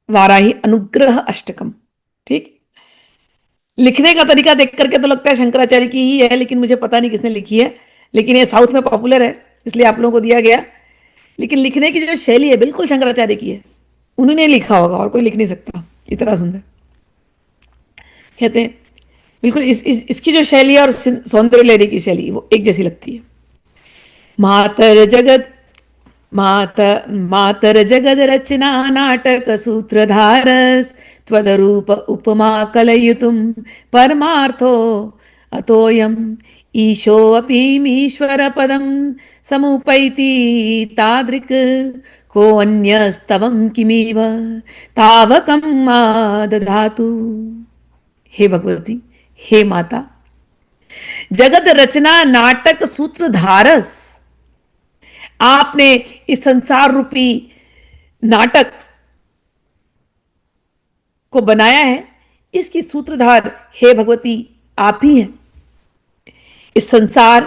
वाराही अनुग्रह अष्टकम। ठीक। लिखने का तरीका देख करके तो लगता है शंकराचार्य की ही है, लेकिन मुझे पता नहीं किसने लिखी है। लेकिन ये साउथ में पॉपुलर है, इसलिए आप लोगों को दिया गया। लेकिन लिखने की जो शैली है बिल्कुल शंकराचार्य की है। उन्होंने लिखा होगा और कोई लिख नहीं सकता इतना सुंदर। कहते हैं बिल्कुल इसकी जो शैली है और सौंदर्य लहरी की शैली वो एक जैसी लगती है। मातर जगत मात मातर जगद रचना नाटक सूत्रधारस त्वदरूप उपमा कलयुतुम परमार्थो अतोयम ईशोऽपीमीश्वर पदम समुपैति तादृक् को अन्यस्तवं किमिव तावकं मा दधातु। हे भगवती, हे माता, जगत रचना नाटक सूत्रधारस, आपने इस संसार रूपी नाटक को बनाया है। इसकी सूत्रधार हे भगवती आप ही हैं। इस संसार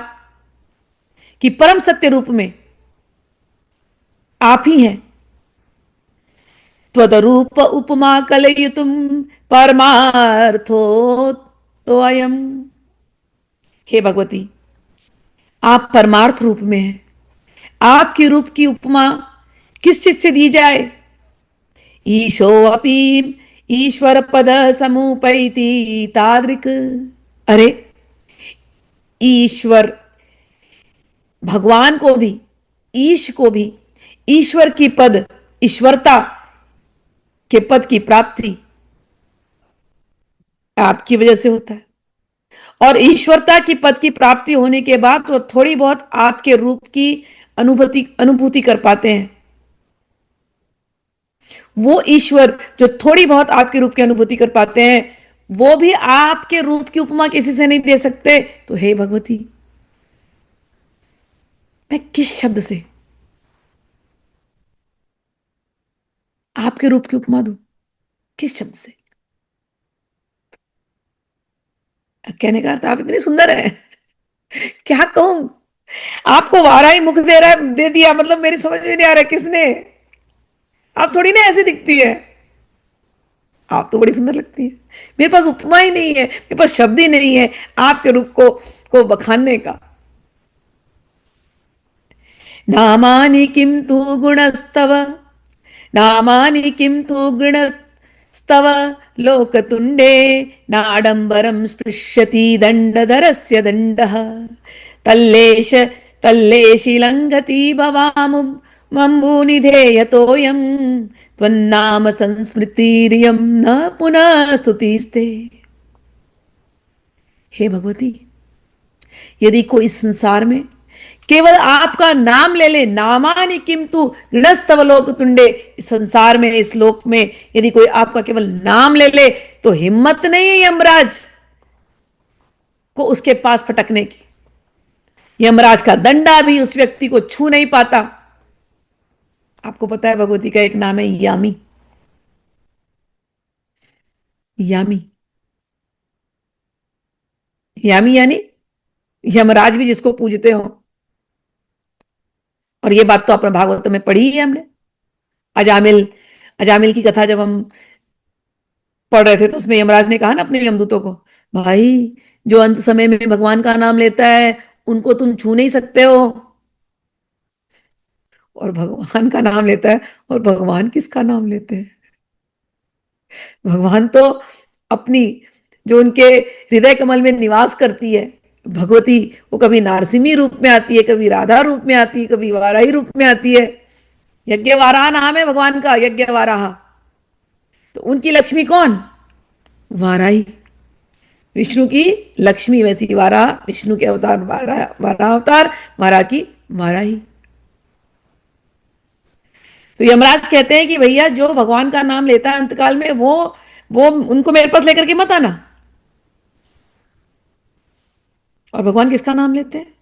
की परम सत्य रूप में आप ही हैं। त्वदरूप उपमा कलयुतुम परमार्थो तो अयम। हे भगवती, आप परमार्थ रूप में हैं। आपके रूप की उपमा किस चीज से दी जाए? ईशो अपि ईश्वर पद समुपैति तादृक। अरे, ईश्वर भगवान को भी, ईश को भी ईश्वर की पद, ईश्वरता के पद की प्राप्ति आपकी वजह से होता है। और ईश्वरता की पद की प्राप्ति होने के बाद तो थोड़ी बहुत आपके रूप की अनुभूति कर पाते हैं। वो ईश्वर जो थोड़ी बहुत आपके रूप की अनुभूति कर पाते हैं, वो भी आपके रूप की उपमा किसी से नहीं दे सकते। तो हे भगवती, मैं किस शब्द से आपके रूप की उपमा दूं? किस शब्द से? कहने का अर्थ आप इतनी सुंदर है, क्या कहूं। आपको वाराही मुख दे रहा है, दे दिया, मतलब मेरी समझ में नहीं आ रहा किसने। आप थोड़ी ना ऐसी दिखती है, आप तो बड़ी सुंदर लगती है। मेरे पास उपमा ही नहीं है, मेरे पास शब्द ही नहीं है आपके रूप को बखानने का। नामानि किं तु गुणस्तव, नामानि किं तु गुणस्तव लोकतुण्डे नाडंबरं स्पृश्यति दण्डधरस्य दण्डः तल्लेश तल्लेशि लङ्घति भवामुं मम्बुनिधेयतोऽयं त्वन्नाम संस्मृतिरियं न पुनः स्तुतिस्ते। हे भगवती, यदि कोई संसार में केवल आपका नाम ले ले, नामानि किंतु गृणस्तव लोक तुंडे, इस संसार में, इस लोक में यदि कोई आपका केवल नाम ले ले, तो हिम्मत नहीं है यमराज को उसके पास फटकने की। यमराज का दंडा भी उस व्यक्ति को छू नहीं पाता। आपको पता है भगवती का एक नाम है यामी। यामी, यामी यानी यमराज भी जिसको पूजते हो। और ये बात तो अपने भागवत में पढ़ी ही है हमने। अजामिल अजामिल की कथा जब हम पढ़ रहे थे तो उसमें यमराज ने कहा ना अपने यमदूतों को, भाई जो अंत समय में भगवान का नाम लेता है उनको तुम छू नहीं सकते हो। और भगवान का नाम लेता है, और भगवान किसका नाम लेते हैं? भगवान तो अपनी, जो उनके हृदय कमल में निवास करती है भगवती, वो कभी नारसिंही रूप में आती है, कभी राधा रूप में आती है, कभी वाराही रूप में आती है। यज्ञ वाराह नाम है भगवान का, यज्ञ वाराह। तो उनकी लक्ष्मी कौन? वाराही। विष्णु की लक्ष्मी वैसी वाराह, विष्णु के अवतार वाराह, वाराह अवतार, वाराह की वाराही। तो यमराज कहते हैं कि भैया जो भगवान का नाम लेता है अंतकाल में, वो उनको मेरे पास लेकर के मत आना। और भगवान किसका नाम लेते हैं?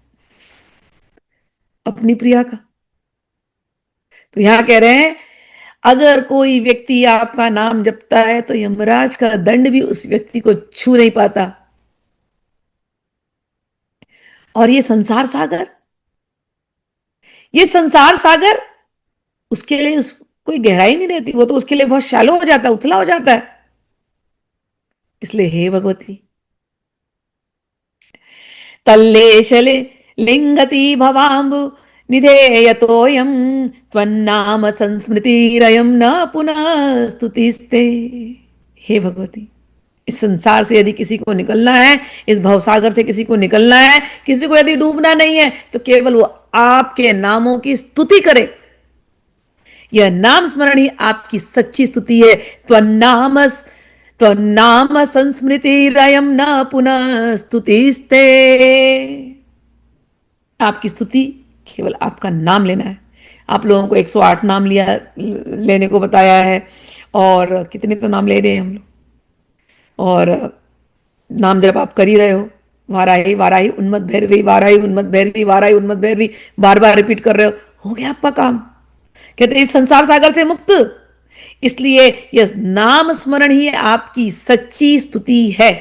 अपनी प्रिया का। तो यहां कह रहे हैं अगर कोई व्यक्ति आपका नाम जपता है तो यमराज का दंड भी उस व्यक्ति को छू नहीं पाता। और ये संसार सागर, ये संसार सागर उसके लिए कोई गहराई नहीं रहती, वो तो उसके लिए बहुत शैलो हो जाता है, उथला हो जाता है। इसलिए हे भगवती, तल्लेशले लिंगति भवाम्बु निधेयतोयम त्वन्नाम संस्मृतिरयम न पुनः स्तुतिस्ते। हे भगवती, इस संसार से यदि किसी को निकलना है, इस भवसागर से किसी को निकलना है, किसी को यदि डूबना नहीं है, तो केवल वो आपके नामों की स्तुति करे। यह नाम स्मरण ही आपकी सच्ची स्तुति है। त्वन्नाम त्वन्नाम संस्मृतिरयम न पुनः स्तुतिस्ते। आपकी स्तुति केवल आपका नाम लेना है। आप लोगों को 108 नाम लिया लेने को बताया है, और कितने तो नाम ले रहे हैं हम लोग। और नाम जब आप कर ही रहे हो, वाराही वाराही उन्मत्त भैरवी, वाराही उन्मत्त भैरवी, वाराही उन्मत्त भैरवी, बार बार रिपीट कर रहे हो गया आपका काम। कहते इस संसार सागर से मुक्त। इसलिए यह नाम स्मरण ही आपकी सच्ची स्तुति है।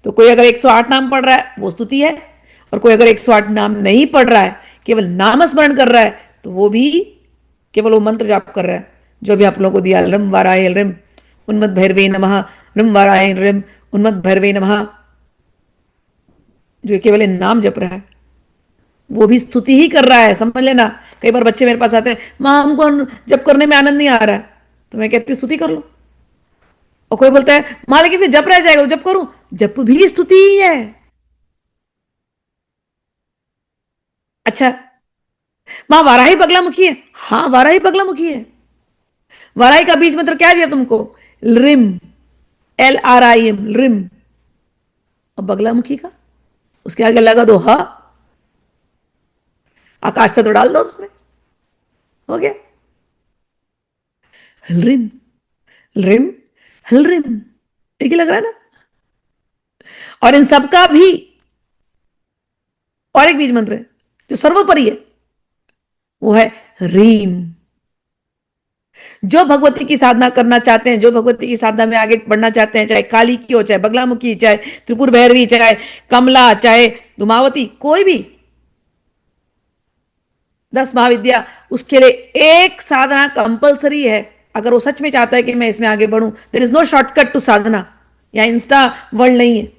तो कोई अगर 108 नाम पढ़ रहा है वो स्तुति है, और कोई अगर 108 नाम नहीं पढ़ रहा है, केवल नाम स्मरण कर रहा है, तो वो भी केवल वो मंत्र जाप कर रहा है जो भी आप लोगों को दिया, रम वाराय रिम उन्मत्त भैरवे नमः, रम वाराय रिम उन्मत्त भैरवे नमः, जो केवल नाम जप रहा है वो भी स्तुति ही कर रहा है, समझ लेना। कई बार बच्चे मेरे पास आते हैं, माँ हमको जप करने में आनंद नहीं आ रहा है, तो मैं कहती हूँ स्तुति कर लो। और कोई बोलता है माँ लेकिन फिर जप रह जाएगा, जप करूं, जप भी स्तुति ही है। अच्छा, माँ वाराही बगलामुखी है, हाँ वाराही बगलामुखी है। वाराही का बीज मंत्र क्या दिया तुमको? रिम, LRIM, रिम। और बगलामुखी का उसके आगे लगा दो हा, आकाश से तो डाल दो उसमें, हो गया। हलरिम, रिम, हलरिम, एक ही लग रहा है ना। और इन सबका भी और एक बीज मंत्र है जो सर्वोपरि है, वो है रीम। जो भगवती की साधना करना चाहते हैं, जो भगवती की साधना में आगे बढ़ना चाहते हैं, चाहे काली की हो, चाहे बगलामुखी, चाहे त्रिपुर भैरवी, चाहे कमला, चाहे धुमावती, कोई भी 10 महाविद्या, उसके लिए एक साधना कंपलसरी है। अगर वो सच में चाहता है कि मैं इसमें आगे बढ़ूं, there is no shortcut to साधना। या इंस्टा वर्ल्ड नहीं है,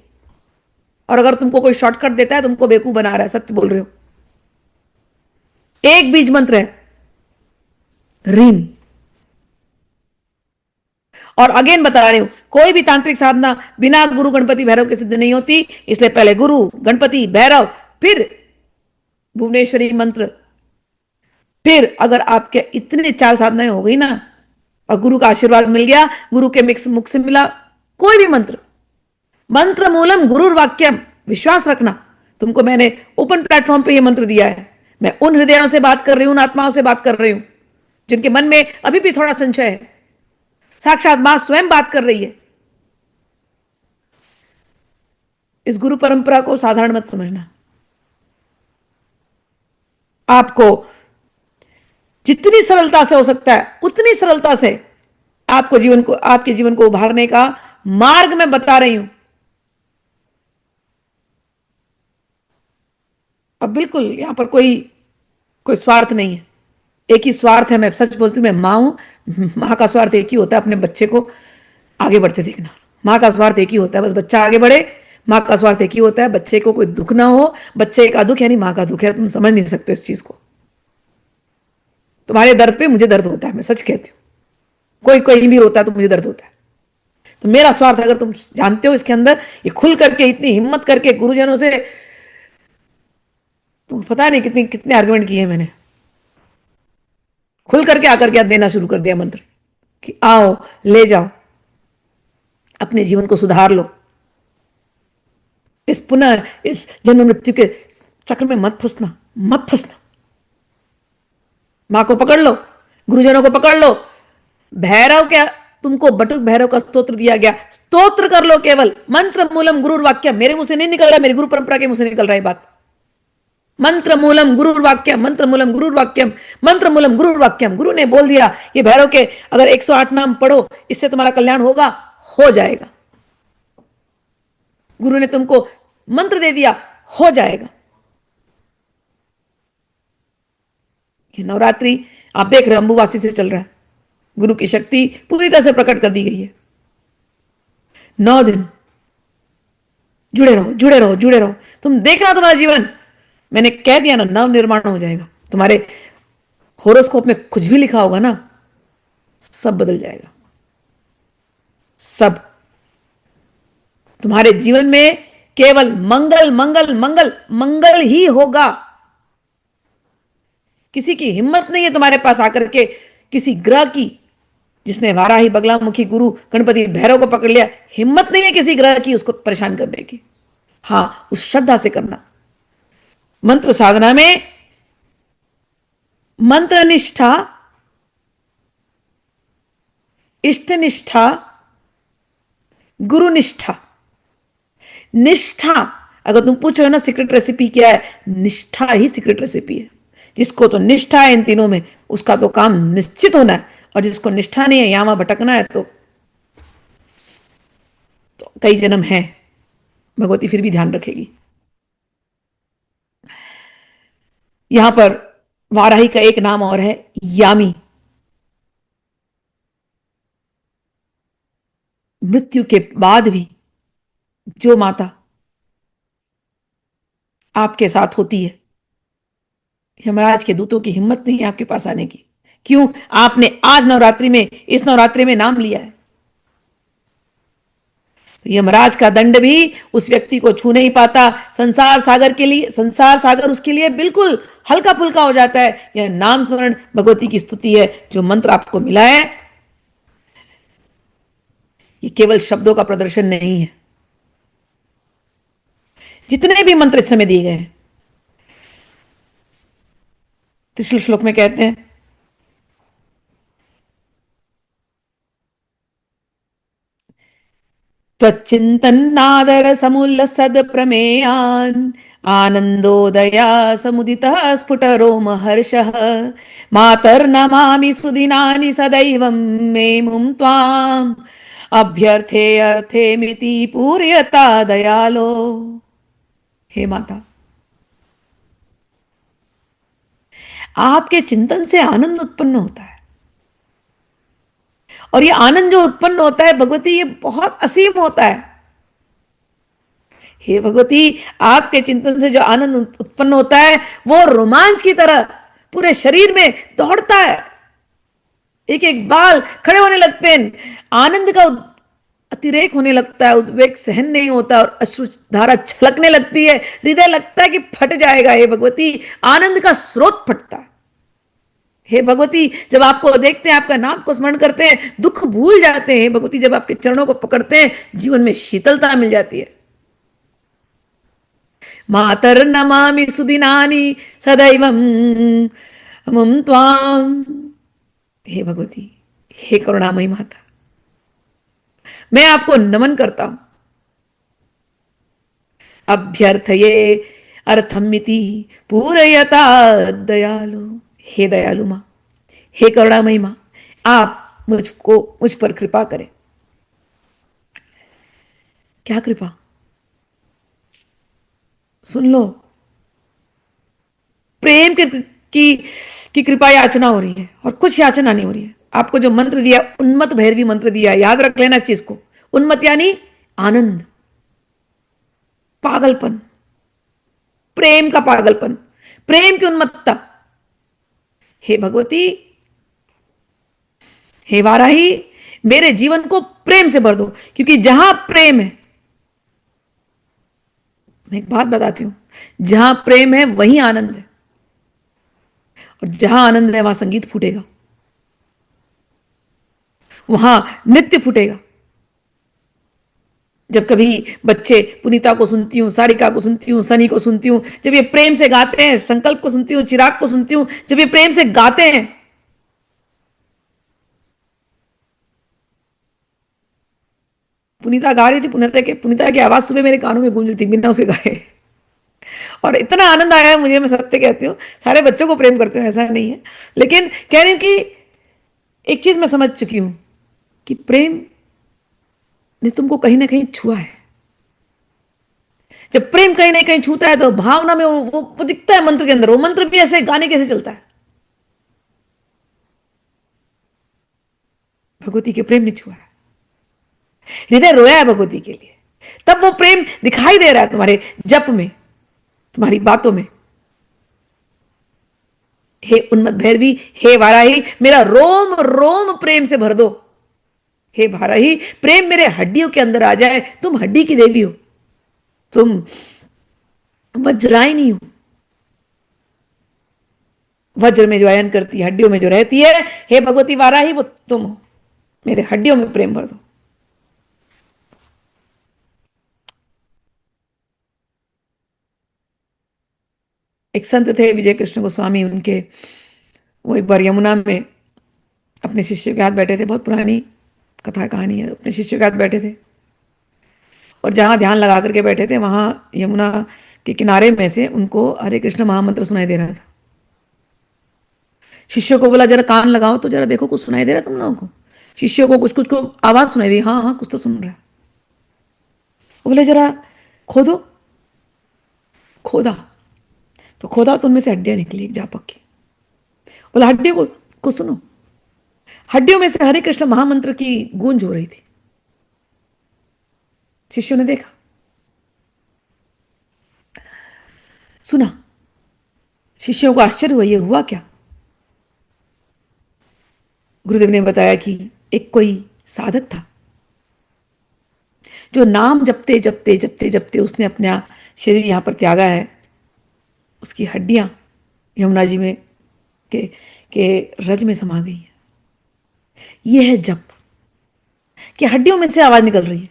और अगर तुमको कोई शॉर्टकट देता है तुमको बेवकूफ बना रहा है, सत्य बोल रहे हो। एक बीज मंत्र है रीम। और अगेन बता रही हूं, कोई भी तांत्रिक साधना बिना गुरु गणपति भैरव के सिद्ध नहीं होती। इसलिए पहले गुरु गणपति भैरव, फिर भुवनेश्वरी मंत्र, फिर अगर आपके इतने 4 साधनाएं हो गई ना, और गुरु का आशीर्वाद मिल गया, गुरु के मिक्स मुख से मिला कोई भी मंत्र, मंत्र मूलम गुरुर वाक्यम, विश्वास रखना। तुमको मैंने ओपन प्लेटफॉर्म पे ये मंत्र दिया है। मैं उन हृदयों से बात कर रही हूं, उन आत्माओं से बात कर रही हूं जिनके मन में अभी भी थोड़ा संशय है। साक्षात मां स्वयं बात कर रही है। इस गुरु परंपरा को साधारण मत समझना। आपको जितनी सरलता से हो सकता है उतनी सरलता से आपको जीवन को, आपके जीवन को उभारने का मार्ग मैं बता रही हूं। अब बिल्कुल यहां पर कोई कोई स्वार्थ नहीं है। एक ही स्वार्थ है, मैं सच बोलती हूं, मैं मां हूं। मां का स्वार्थ एक ही होता है, अपने बच्चे को आगे बढ़ते देखना। मां का स्वार्थ एक ही होता है, बस बच्चा आगे बढ़े। मां का स्वार्थ एक ही होता है, बच्चे को कोई दुख ना हो। बच्चे का दुख यानी मां का दुख है, तुम समझ नहीं सकते इस चीज को। तुम्हारे दर्द पे मुझे दर्द होता है, मैं सच कहती हूँ। कोई कहीं भी रोता है तो मुझे दर्द होता है। तो मेरा स्वार्थ अगर तुम जानते हो इसके अंदर, ये खुल करके इतनी हिम्मत करके गुरुजनों से, तुमको पता नहीं कितने कितने आर्गुमेंट किए मैंने, खुल करके आकर के देना शुरू कर दिया मंत्र कि आओ ले जाओ, अपने जीवन को सुधार लो। इस पुनः इस जन्म मृत्यु के चक्र में मत फंसना, मत फंसना। मां को पकड़ लो, गुरुजनों को पकड़ लो। भैरव क्या, तुमको बटुक भैरव का स्तोत्र दिया गया, स्तोत्र कर लो। केवल मंत्र मूलम गुरुर वाक्यम, मेरे मुंह से नहीं निकल रहा, मेरी गुरु परंपरा के मुंह से निकल रहा है बात। मंत्र मूलम गुरुर वाक्यम, मंत्र मूलम गुरुर वाक्यम, मंत्र मूलम गुरुर वाक्यम। गुरु ने बोल दिया ये भैरव के अगर 108 नाम पढ़ो, इससे तुम्हारा कल्याण होगा, हो जाएगा। गुरु ने तुमको मंत्र दे दिया, हो जाएगा। ये नवरात्रि आप देख रहे हो अंबुवासी से चल रहा है। गुरु की शक्ति पूरी तरह से प्रकट कर दी गई है। 9 दिन जुड़े रहो, जुड़े रहो, जुड़े रहो। तुम देखना तुम्हारा जीवन, मैंने कह दिया ना, नव निर्माण हो जाएगा। तुम्हारे होरोस्कोप में कुछ भी लिखा होगा ना, सब बदल जाएगा। सब तुम्हारे जीवन में केवल मंगल मंगल मंगल मंगल ही होगा। किसी की हिम्मत नहीं है तुम्हारे पास आकर के, किसी ग्रह की, जिसने वाराही बगलामुखी गुरु गणपति भैरव को पकड़ लिया, हिम्मत नहीं है किसी ग्रह की उसको परेशान करने की। हां, उस श्रद्धा से करना। मंत्र साधना में मंत्र निष्ठा, इष्ट निष्ठा, गुरु निष्ठा। निष्ठा, अगर तुम पूछो ना सीक्रेट रेसिपी क्या है, निष्ठा ही सीक्रेट रेसिपी है। जिसको तो निष्ठा है इन तीनों में, उसका तो काम निश्चित होना है। और जिसको निष्ठा नहीं है, यहां वहां भटकना है, तो कई जन्म है, भगवती फिर भी ध्यान रखेगी। यहां पर वाराही का एक नाम और है, यामी। मृत्यु के बाद भी जो माता आपके साथ होती है, यमराज के दूतों की हिम्मत नहीं है आपके पास आने की। क्यों? आपने आज नवरात्रि में, इस नवरात्रि में नाम लिया है। तो यमराज का दंड भी उस व्यक्ति को छू नहीं पाता। संसार सागर के लिए, संसार सागर उसके लिए बिल्कुल हल्का फुल्का हो जाता है। यह नाम स्मरण भगवती की स्तुति है। जो मंत्र आपको मिला है, ये केवल शब्दों का प्रदर्शन नहीं है। जितने भी मंत्र इस समय दिए गए हैं, तीसरे श्लोक में कहते हैं, त्वच्चिन्तन्नादर समुल्लसद प्रमेयान् आनन्दोदया समुदितः स्फुटरोमहर्षः मातर्नमामि सुदिनानि सदैवं मे मुं त्वाम् अभ्यर्थे अर्थे मिति पूर्यता दयालो। हे माता, आपके चिंतन से आनंद उत्पन्न होता है। और ये आनंद जो उत्पन्न होता है भगवती, ये बहुत असीम होता है। हे भगवती, आपके चिंतन से जो आनंद उत्पन्न होता है, वो रोमांच की तरह पूरे शरीर में दौड़ता है। एक एक बाल खड़े होने लगते हैं, आनंद का अतिरेक होने लगता है, उद्वेग सहन नहीं होता और अश्रु धारा छलकने लगती है। हृदय लगता है कि फट जाएगा। हे भगवती, आनंद का स्रोत फटता है। हे भगवती, जब आपको देखते हैं, आपका नाम को स्मरण करते हैं, दुख भूल जाते हैं। भगवती, जब आपके चरणों को पकड़ते हैं, जीवन में शीतलता मिल जाती है। मातर नमामि सुदिनानि सदैवं मुं त्वाम। हे भगवती, हे करुणामयी माता, मैं आपको नमन करता हूं। अभ्यर्थये अर्थमिति पूरयता दयालु। हे दयालु मां, हे करुणामयी मां, आप मुझ पर कृपा करें। क्या कृपा? सुन लो, प्रेम की कृपा याचना हो रही है, और कुछ याचना नहीं हो रही है। आपको जो मंत्र दिया, उन्मत्त भैरवी मंत्र दिया, याद रख लेना इस चीज को। उन्मत्त यानी आनंद, पागलपन, प्रेम का पागलपन, प्रेम की उन्मत्तता। हे भगवती, हे वाराही, मेरे जीवन को प्रेम से भर दो। क्योंकि जहां प्रेम है, मैं एक बात बताती हूं, जहां प्रेम है वहीं आनंद है। और जहां आनंद है वहां संगीत फूटेगा, वहां नृत्य फूटेगा। जब कभी बच्चे पुनीता को सुनती हूँ, सारिका को सुनती हूँ, सनी को सुनती हूँ, जब ये प्रेम से गाते हैं, संकल्प को सुनती हूँ, चिराग को सुनती हूँ, जब ये प्रेम से गाते हैं, पुनीता गा रही थी, पुनीता की आवाज सुबह मेरे कानों में गूंज रही थी बिना उसे गाए। और इतना आनंद आया है मुझे, मैं सत्य कहती हूँ। सारे बच्चों को प्रेम करते हूँ, ऐसा नहीं है, लेकिन कह रही हूं कि एक चीज मैं समझ चुकी हूं कि प्रेम ने तुमको कहीं ना कहीं छुआ है। जब प्रेम कहीं ना कहीं छूता है तो भावना में वो दिखता है मंत्र के अंदर। वो मंत्र भी ऐसे गाने कैसे चलता है। भगवती के प्रेम ने छुआ है, हृदय रोया है भगवती के लिए। तब वो प्रेम दिखाई दे रहा है तुम्हारे जप में, तुम्हारी बातों में। हे उन्मत्त भैरवी, हे वाराही, मेरा रोम रोम प्रेम से भर दो। हे वाराही, प्रेम मेरे हड्डियों के अंदर आ जाए। तुम हड्डी की देवी हो, तुम वज्रायनी हो। वज्र में जो अयन करती है, हड्डियों में जो रहती है, हे भगवती वाराही, वो तुम हो। मेरे हड्डियों में प्रेम भर दो। एक संत थे विजय कृष्ण गोस्वामी, उनके वो एक बार यमुना में अपने शिष्य के हाथ बैठे थे। बहुत पुरानी कथा कहानी है। अपने शिष्य के हाथ बैठे थे और जहां ध्यान लगा करके बैठे थे, वहां यमुना के किनारे में से उनको हरे कृष्ण महामंत्र सुनाई दे रहा था। शिष्यों को बोला, जरा कान लगाओ तो जरा देखो, कुछ सुनाई दे रहा है तुम लोगों को? शिष्यों को कुछ कुछ को आवाज सुनाई दी, हाँ हाँ कुछ तो सुन रहा है। वो बोले, जरा खोदो। खोदा तो खोदा तो उनमें से हड्डियां निकली, एक जापक की। बोला, हड्डियों को सुनो। हड्डियों में से हरे कृष्ण महामंत्र की गूंज हो रही थी। शिष्यों ने देखा, सुना। शिष्यों को आश्चर्य हुआ, ये हुआ क्या? गुरुदेव ने बताया कि एक कोई साधक था जो नाम जपते जपते जपते जपते उसने अपना शरीर यहां पर त्यागा है। उसकी हड्डियां यमुना जी में के के रज में समा गई है। यह है जप, कि हड्डियों में से आवाज निकल रही है।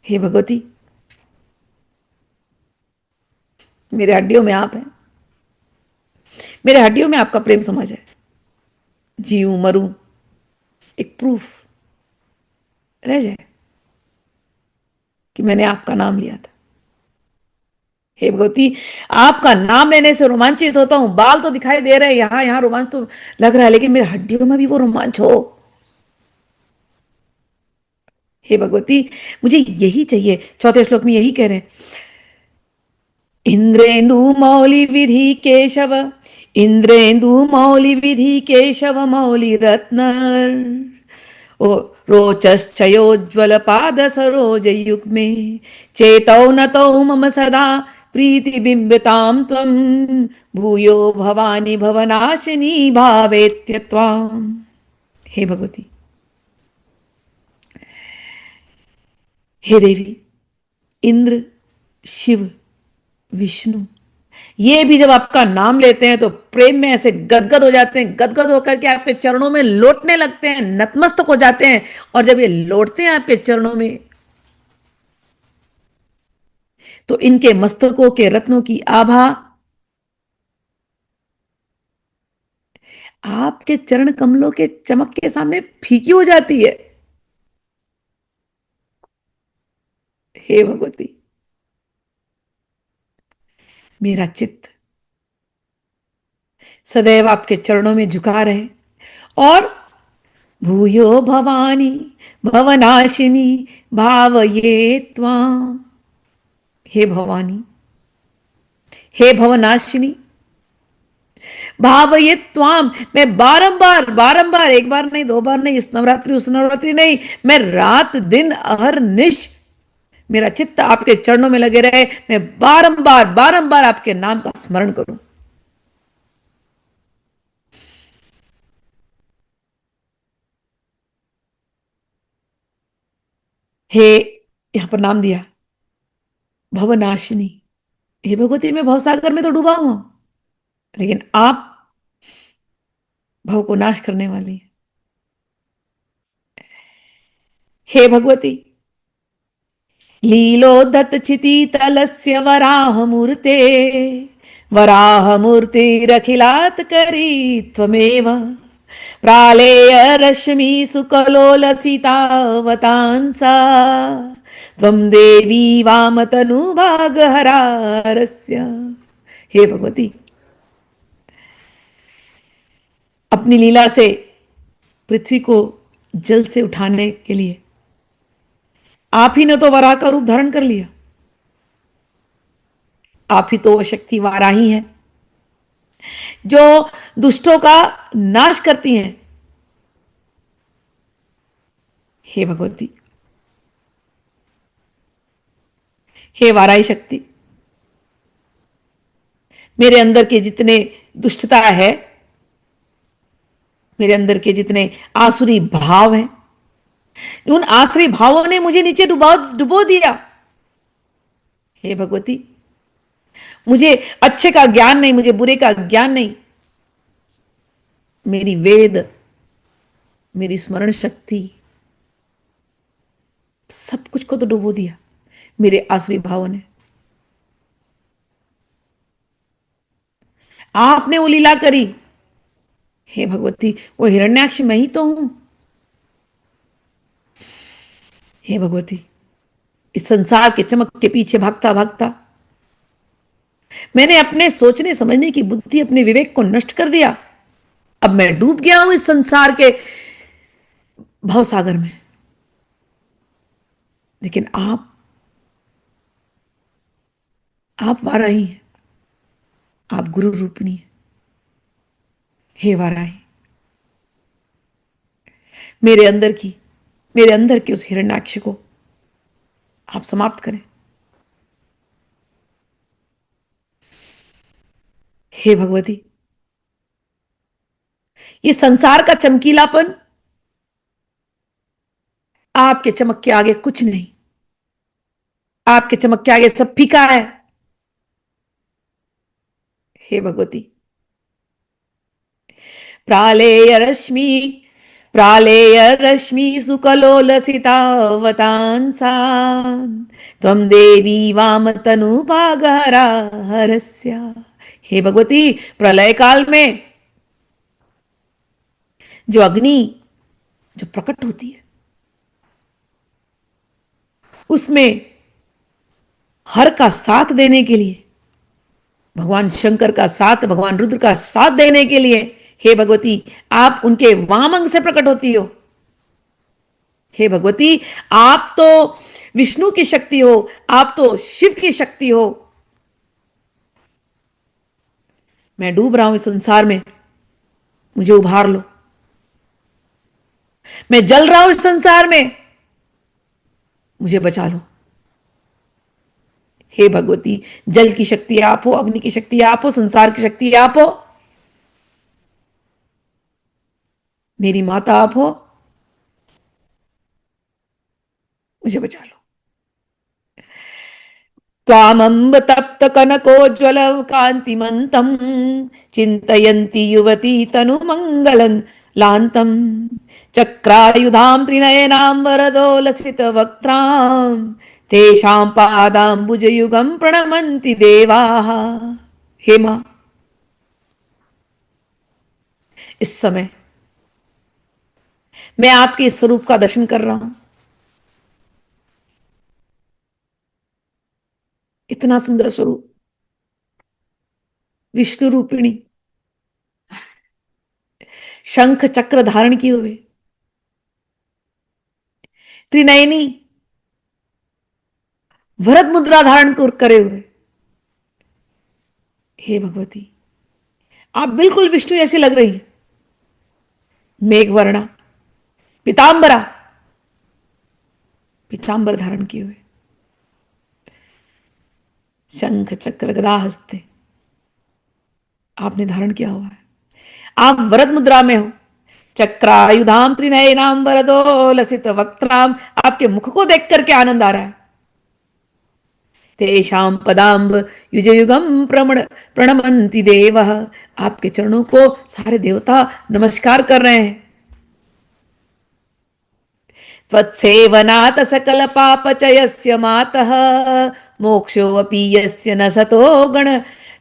हे भगवती, मेरे हड्डियों में आप हैं, मेरे हड्डियों में आपका प्रेम समा जाए। जीऊं मरूं, एक प्रूफ रह जाए कि मैंने आपका नाम लिया था। हे भगवती, आपका नाम लेने से रोमांचित होता हूं। बाल तो दिखाई दे रहे हैं, यहां यहां रोमांच तो लग रहा है, लेकिन मेरे हड्डियों में भी वो रोमांच हो। हे भगवती, मुझे यही चाहिए। चौथे श्लोक में यही कह रहे हैं, इंद्रेन्दु मौलि विधि केशव, इंद्रेन्दु मौलि विधि केशव मौलि रत्न, ओ रोचश्चयोज्ज्वल पाद सरोज युग्मे, चेतौ नतौ मम सदा प्रीति बिंबिताम त्वं, भूयो भवानी भवनाशिनी भावेत्य त्वाम। हे भगवती, हे देवी, इंद्र, शिव, विष्णु, ये भी जब आपका नाम लेते हैं तो प्रेम में ऐसे गदगद हो जाते हैं। गदगद होकर के आपके चरणों में लौटने लगते हैं, नतमस्तक हो जाते हैं। और जब ये लौटते हैं आपके चरणों में, तो इनके मस्तकों के रत्नों की आभा आपके चरण कमलों के चमक के सामने फीकी हो जाती है। हे भगवती, मेरा चित्त सदैव आपके चरणों में झुका रहे। और भूयो भवानी भवनाशिनी भावये त्वाम। हे भवानी, हे भवनाशिनी, भावये त्वाम। मैं बारंबार बारंबार, एक बार नहीं, दो बार नहीं, इस नवरात्रि उस नवरात्रि नहीं, मैं रात दिन अहरनिश मेरा चित्त आपके चरणों में लगे रहे। मैं बारंबार बारंबार आपके नाम का स्मरण करूं। हे, यहां पर नाम दिया भवनाशिनी। हे भगवती, मैं भवसागर में तो डूबा हुआ, लेकिन आप भव को नाश करने वाली हैं। हे भगवती, लीलोदत चिति तलस्य वराह मूर्ते, वराह मूर्तिरखिलात् करी त्वमेव, प्रालेय रश्मि सुकलोलसितावतांसा, त्वं देवी वामतनुभागहरारस्य। हे भगवती, अपनी लीला से पृथ्वी को जल से उठाने के लिए आप ही ने तो वराह का रूप धारण कर लिया। आप ही तो वो शक्ति वाराही हैं जो दुष्टों का नाश करती हैं। हे भगवती, हे वाराही शक्ति, मेरे अंदर के जितने दुष्टता है, मेरे अंदर के जितने आसुरी भाव हैं, उन आसुरी भावों ने मुझे नीचे डुबो डुबो दिया। हे भगवती, मुझे अच्छे का ज्ञान नहीं, मुझे बुरे का ज्ञान नहीं। मेरी वेद, मेरी स्मरण शक्ति, सब कुछ को तो डुबो दिया मेरे आसुरी भावों ने। आपने वो लीला करी। हे भगवती, वो हिरण्याक्ष मैं ही तो हूं। हे भगवती, इस संसार के चमक के पीछे भागता भागता मैंने अपने सोचने समझने की बुद्धि, अपने विवेक को नष्ट कर दिया। अब मैं डूब गया हूं इस संसार के भवसागर में। लेकिन आप वाराही हैं, आप गुरु रूपिणी हैं। हे वाराही, मेरे अंदर की, मेरे अंदर के उस हिरण्याक्ष को आप समाप्त करें। हे भगवती, ये संसार का चमकीलापन आपके चमक के आगे कुछ नहीं। आपके चमक के आगे सब फीका है। हे भगवती, प्रालेय रश्मि, प्रालेय रश्मि सुकलोलसितावतांसा त्वं देवी वाम तनु भागहरा हरस्या। हे भगवती, प्रलय काल में जो अग्नि जो प्रकट होती है, उसमें हर का साथ देने के लिए, भगवान शंकर का साथ, भगवान रुद्र का साथ देने के लिए, हे भगवती, आप उनके वाम अंग से प्रकट होती हो। हे भगवती, आप तो विष्णु की शक्ति हो, आप तो शिव की शक्ति हो। मैं डूब रहा हूं इस संसार में, मुझे उभार लो। मैं जल रहा हूं इस संसार में, मुझे बचा लो। हे भगवती, जल की शक्ति आप हो, अग्नि की शक्ति आप हो, संसार की शक्ति आप हो, मेरी माता आप हो, मुझे बचा लो। त्वामंब तप्त कनकोज्वल कांतिमंतम चिंतयन्ति युवती तनु मंगलं लांतम चक्रायुधां त्रिनयनां वरदोलसित वक्त्रां तेषां पादाम्बुजयुगं प्रणमन्ति देवाः। हे मां, इस समय मैं आपके इस स्वरूप का दर्शन कर रहा हूं। इतना सुंदर स्वरूप, विष्णु रूपिणी, शंख चक्र धारण किए हुए, त्रिनयनी, भरत मुद्रा धारण करे हुए। हे भगवती, आप बिल्कुल विष्णु ऐसी लग रही है। मेघवर्णा, पीतांबरा, पीतांबर धारण किए हुए, शंख चक्र गदा हस्ते आपने धारण किया हुआ है। आप वरद मुद्रा में हो। चक्रायुधाम त्रिनयनाम वरदो लसित वक्त्राम, आपके मुख को देख करके आनंद आ रहा है। तेषाम पदाम्ब युज युगम प्रणमंति देव, आपके चरणों को सारे देवता नमस्कार कर रहे हैं। त्वत्सेवनात् सकल पापचयस्य मातः मोक्षोऽपि यस्य न सतो गण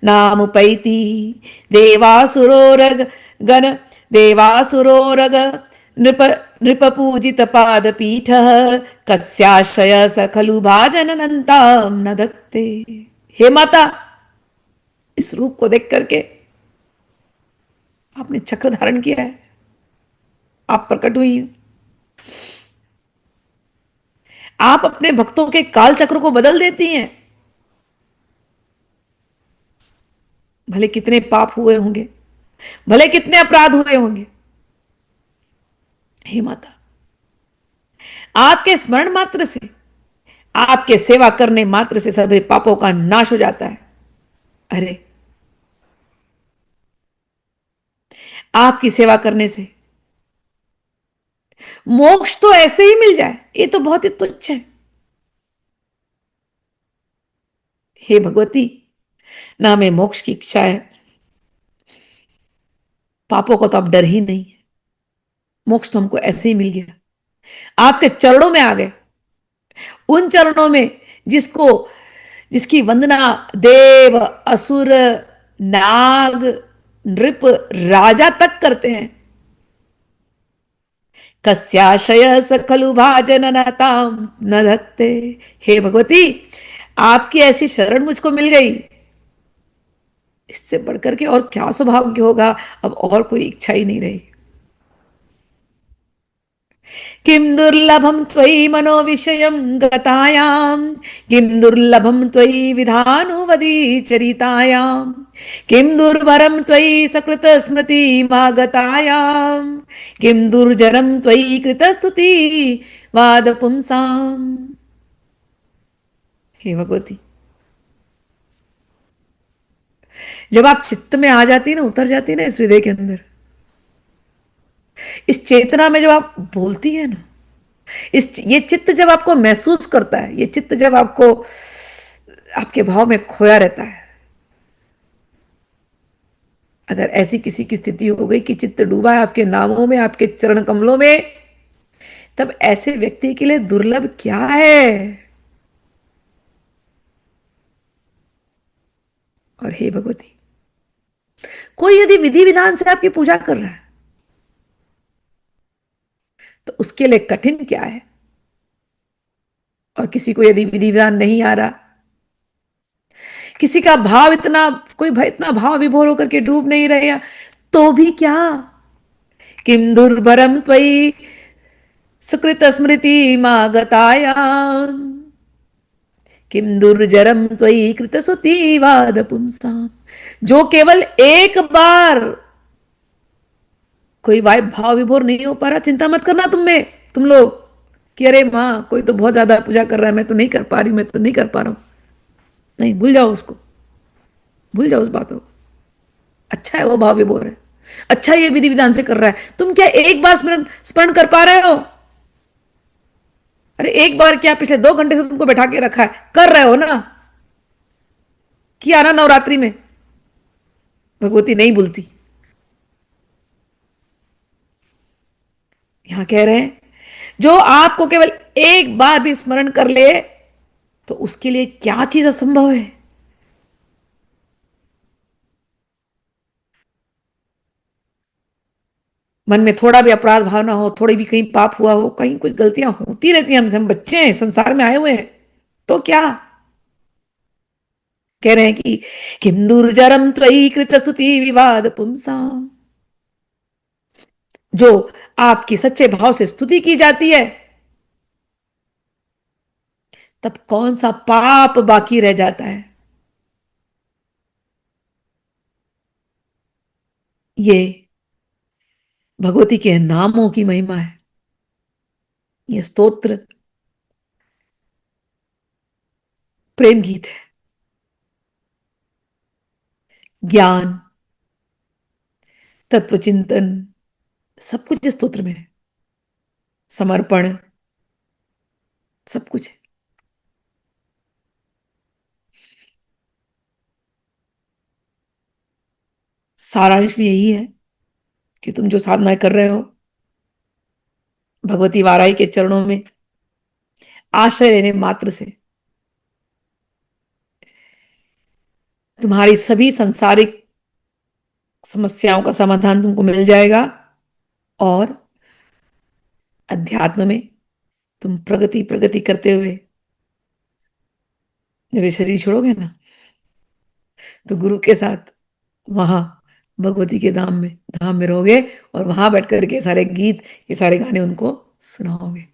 नामुपैति देवासुरोरग गण देवासुरोरग नृप नृपपूजित पादपीठ कस्याश्रय स खलु भाजननन्तां न दत्ते। हे माता, इस रूप को देख करके आपने चक्र धारण किया है, आप प्रकट हुई हैं। आप अपने भक्तों के काल चक्र को बदल देती हैं। भले कितने पाप हुए होंगे, भले कितने अपराध हुए होंगे, हे माता, आपके स्मरण मात्र से, आपके सेवा करने मात्र से सभी पापों का नाश हो जाता है। अरे, आपकी सेवा करने से मोक्ष तो ऐसे ही मिल जाए, ये तो बहुत ही तुच्छ है। हे भगवती, ना हमें मोक्ष की इच्छा है, पापों का तो अब डर ही नहीं है, मोक्ष तो हमको ऐसे ही मिल गया, आपके चरणों में आ गए, उन चरणों में जिसको, जिसकी वंदना देव, असुर, नाग, नृप, राजा तक करते हैं। कस्याशय स खलु भाजन नताम न धत्ते। हे भगवती, आपकी ऐसी शरण मुझको मिल गई, इससे बढ़कर के और क्या सौभाग्य होगा, अब और कोई इच्छा ही नहीं रही। किम दुर्लभम त्वयि मनोविषयं गतायां, किम दुर्लभम त्वयि विधानुवदी चरितायां, किम दुर्भरम त्वयि सकृत स्मृति मागतायां, किम दुर्जरम त्वयि कृत स्तुति वाद पुंसाम। हे भगवती, जब आप चित्त में आ जाती ना, उतर जाती ना इस हृदय के अंदर, इस चेतना में जब आप बोलती है ना, इस ये चित्त जब आपको महसूस करता है, ये चित्त जब आपको आपके भाव में खोया रहता है, अगर ऐसी किसी की स्थिति हो गई कि चित्त डूबा है आपके नामों में, आपके चरण कमलों में, तब ऐसे व्यक्ति के लिए दुर्लभ क्या है। और हे भगवती, कोई यदि विधि विधान से आपकी पूजा कर रहा है तो उसके लिए कठिन क्या है, और किसी को यदि विधि विधान नहीं आ रहा, किसी का भाव इतना, कोई इतना भाव विभोर होकर के डूब नहीं रहे, तो भी क्या। किम दुर्भरम त्वयि सुकृत स्मृति मागतायाम, किम दुर्जरम त्वयि कृत सुतिवाद पुंसाम। जो केवल एक बार कोई वाइब भाव विभोर नहीं हो पा रहा, चिंता मत करना तुम लोग कि अरे माँ कोई तो बहुत ज्यादा पूजा कर रहा है, मैं तो नहीं कर पा रही, मैं तो नहीं कर पा रहा हूं। नहीं, भूल जाओ उसको, भूल जाओ उस बातों को। अच्छा है वो भाव विभोर है, अच्छा ये विधि विधान से कर रहा है, तुम क्या एक बार स्मरण स्मरण कर पा रहे हो। अरे एक बार क्या, पिछले 2 घंटे से तुमको बैठा के रखा है, कर रहे हो ना, किया ना नवरात्रि में। भगवती नहीं भूलती, यहां कह रहे हैं जो आपको केवल एक बार भी स्मरण कर ले तो उसके लिए क्या चीज असंभव है। मन में थोड़ा भी अपराध भावना हो, थोड़ी भी कहीं पाप हुआ हो, कहीं कुछ गलतियां होती रहती हैं, हमसे, हम बच्चे हैं, संसार में आए हुए हैं, तो क्या। कह रहे हैं कि किम दुर्जरम त्वयि कृत स्तुति विवाद पुंसाम, जो आपकी सच्चे भाव से स्तुति की जाती है, तब कौन सा पाप बाकी रह जाता है। ये भगवती के नामों की महिमा है। ये स्तोत्र प्रेम गीत है, ज्ञान, तत्व चिंतन, सब कुछ इस स्तोत्र में है, समर्पण, सब कुछ है। सारांश में यही है कि तुम जो साधना कर रहे हो, भगवती वाराही के चरणों में आश्रय लेने मात्र से तुम्हारी सभी सांसारिक समस्याओं का समाधान तुमको मिल जाएगा, और अध्यात्म में तुम प्रगति प्रगति करते हुए जब ये शरीर छोड़ोगे ना, तो गुरु के साथ वहां भगवती के धाम में रहोगे, और वहां बैठ करके सारे गीत, ये सारे गाने उनको सुनाओगे।